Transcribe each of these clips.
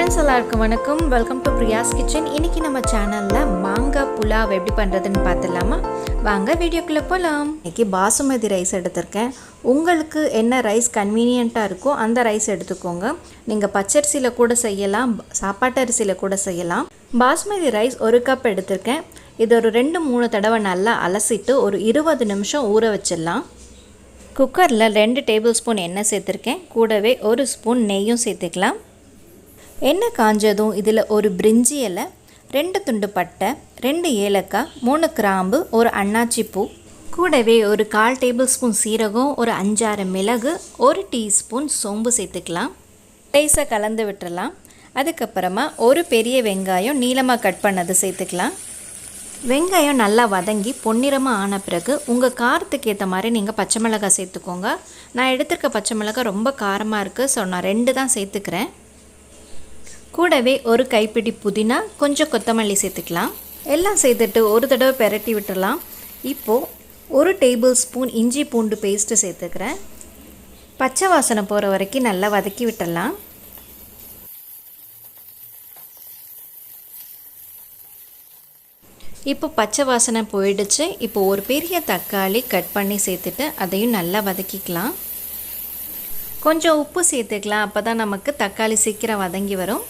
Friends எல்லாருக்கும் வணக்கம். Welcome to Priya's kitchen. இன்னைக்கு நம்ம சேனலில் மாங்கா புலாவ் எப்படி பண்ணுறதுன்னு பார்த்துடலாமா? வாங்க வீடியோக்குள்ளே போகலாம். இன்னைக்கு பாசுமதி ரைஸ் எடுத்திருக்கேன். உங்களுக்கு என்ன ரைஸ் கன்வீனியண்ட்டாக இருக்கோ அந்த ரைஸ் எடுத்துக்கோங்க. நீங்கள் பச்சரிசியில் கூட செய்யலாம், சாப்பாட்டு அரிசியில் கூட செய்யலாம். பாசுமதி ரைஸ் 1 கப் எடுத்திருக்கேன். இது ஒரு 2-3 தடவை நல்லா அலசிட்டு ஒரு 20 நிமிஷம் ஊற வச்சிடலாம். குக்கரில் 2 டேபிள் ஸ்பூன் எண்ணெய் சேர்த்துருக்கேன். கூடவே 1 ஸ்பூன் நெய்யும் சேர்த்துக்கலாம். எண்ணெய் காஞ்சதும் இதில் ஒரு பிரிஞ்சி இலை, 2 துண்டு பட்டை, 2 ஏலக்காய், 3 கிராம்பு, ஒரு அன்னாச்சி பூ, கூடவே ஒரு 1/4 டேபிள் ஸ்பூன் சீரகம், ஒரு 5-6 மிளகு, 1 டீஸ்பூன் சோம்பு சேர்த்துக்கலாம். லேசாக கலந்து விட்டுறலாம். அதுக்கப்புறமா ஒரு பெரிய வெங்காயம் நீளமாக கட் பண்ணது சேர்த்துக்கலாம். வெங்காயம் நல்லா வதங்கி பொன்னிறமாக ஆன பிறகு உங்கள் காரத்துக்கு ஏற்ற மாதிரி நீங்கள் பச்சை மிளகாய் சேர்த்துக்கோங்க. நான் எடுத்துருக்க பச்சை மிளகாய் ரொம்ப காரமாக இருக்குது, ஸோ நான் 2 தான் சேர்த்துக்கிறேன். கூடவே ஒரு கைப்பிடி புதினா, கொஞ்சம் கொத்தமல்லி சேர்த்துக்கலாம். எல்லாம் சேர்த்துட்டு ஒரு தடவை பெரட்டி விட்டுடலாம். இப்போது 1 டேபிள் ஸ்பூன் இஞ்சி பூண்டு பேஸ்ட்டு சேர்த்துக்கிறேன். பச்சை வாசனை போகிற வரைக்கும் நல்லா வதக்கி விட்டுடலாம். இப்போ பச்சை வாசனை போயிடுச்சு. இப்போ ஒரு பெரிய தக்காளி கட் பண்ணி சேர்த்துட்டு அதையும் நல்லா வதக்கிக்கலாம். கொஞ்சம் உப்பு சேர்த்துக்கலாம், அப்போ தான் நமக்கு தக்காளி சீக்கிரம் வதங்கி வரும்.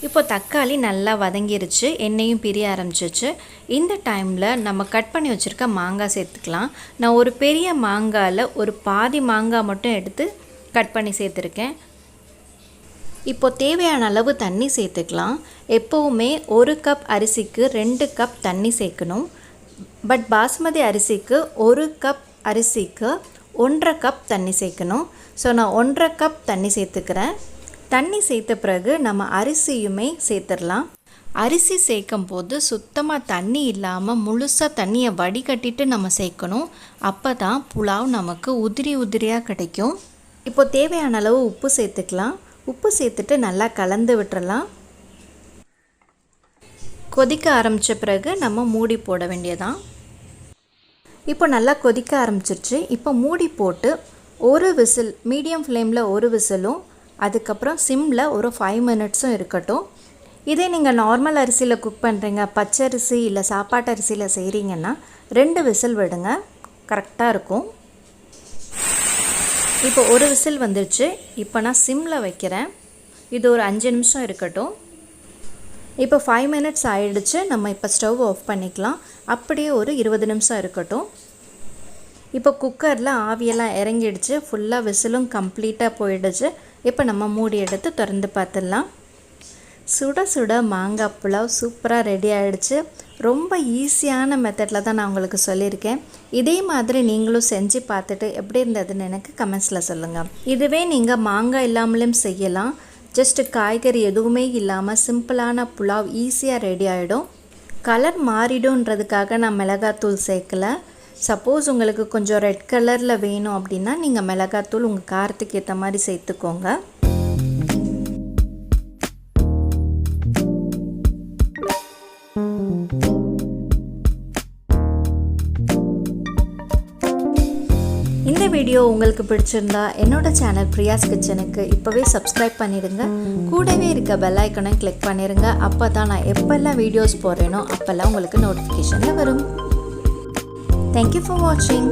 இப்போ தக்காளி நல்லா வதங்கிருச்சு, எண்ணெயும் பிரிய ஆரம்பிச்சிச்சு. இந்த டைமில் நம்ம கட் பண்ணி வச்சுருக்க மாங்காய் சேர்த்துக்கலாம். நான் ஒரு பெரிய மாங்காயில் ஒரு பாதி மாங்காய் மட்டும் எடுத்து கட் பண்ணி சேர்த்துருக்கேன். இப்போ தேவையான அளவு தண்ணி சேர்த்துக்கலாம். எப்போவுமே 1 கப் அரிசிக்கு 2 கப் தண்ணி சேர்க்கணும். பட் பாசுமதி அரிசிக்கு 1 கப் அரிசிக்கு 1.5 கப் தண்ணி சேர்க்கணும். ஸோ நான் 1.5 கப் தண்ணி சேர்த்துக்கிறேன். தண்ணி சேர்த்த பிறகு நம்ம அரிசியுமே சேர்த்துடலாம். அரிசி சேர்க்கும் போது சுத்தமாக தண்ணி இல்லாமல் முழுசாக தண்ணியை வடிகட்டிட்டு நம்ம சேர்க்கணும். அப்போ தான் புலாவ் நமக்கு உதிரி உதிரியாக கிடைக்கும். இப்போ தேவையான அளவு உப்பு சேர்த்துக்கலாம். உப்பு சேர்த்துட்டு நல்லா கலந்து விட்டுறலாம். கொதிக்க ஆரம்பித்த பிறகு நம்ம மூடி போட வேண்டியதான். இப்போ நல்லா கொதிக்க ஆரம்பிச்சிருச்சு. இப்போ மூடி போட்டு ஒரு விசில், மீடியம் ஃப்ளேமில் ஒரு விசிலும், அதுக்கப்புறம் சிம்மில் ஒரு 5 மினிட்ஸும் இருக்கட்டும். இதே நீங்கள் நார்மல் அரிசியில் குக் பண்ணுறீங்க, பச்சரிசி இல்லை சாப்பாட்டு அரிசியில் செய்கிறீங்கன்னா 2 விசில் விடுங்க, கரெக்டாக இருக்கும். இப்போ ஒரு விசில் வந்துருச்சு. இப்போ நான் சிம்மில் வைக்கிறேன். இது ஒரு 5 நிமிஷம் இருக்கட்டும். இப்போ 5 மினிட்ஸ் ஆயிடுச்சு. நம்ம இப்போ ஸ்டவ் ஆஃப் பண்ணிக்கலாம். அப்படியே ஒரு 20 நிமிஷம் இருக்கட்டும். இப்போ குக்கரில் ஆவியெல்லாம் இறங்கிடுச்சு, ஃபுல்லாக விசிலும் கம்ப்ளீட்டாக போயிடுச்சு. இப்போ நம்ம மூடி எடுத்து திறந்து பார்த்துடலாம். சுட சுட மாங்காய் புலாவ் சூப்பராக ரெடி ஆகிடுச்சு. ரொம்ப ஈஸியான மெத்தடில் தான் நான் உங்களுக்கு சொல்லியிருக்கேன். இதே மாதிரி நீங்களும் செஞ்சு பார்த்துட்டு எப்படி இருந்ததுன்னு எனக்கு கமெண்ட்ஸில் சொல்லுங்கள். இதுவே நீங்கள் மாங்காய் இல்லாமலும் செய்யலாம். ஜஸ்ட்டு காய்கறி எதுவுமே இல்லாமல் சிம்பிளான புலாவ் ஈஸியாக ரெடி ஆகிடும். கலர் மாறிடும்ன்றதுக்காக நான் மிளகாத்தூள் சேர்க்கலை. சப்போஸ் உங்களுக்கு கொஞ்சம் ரெட் கலரில் வேணும் அப்படின்னா நீங்கள் மிளகாத்தூள் உங்கள் காரத்துக்கு ஏற்ற மாதிரி சேர்த்துக்கோங்க. இந்த வீடியோ உங்களுக்கு பிடிச்சிருந்தா என்னோட சேனல் பிரியாஸ் கிச்சனுக்கு இப்போவே சப்ஸ்கிரைப் பண்ணிடுங்க. கூடவே இருக்க பெல் ஐக்கனை கிளிக் பண்ணிடுங்க. அப்போ தான் நான் எப்போல்லாம் வீடியோஸ் போடுறேனோ அப்போல்லாம் உங்களுக்கு நோட்டிஃபிகேஷனில் வரும். Thank you for watching.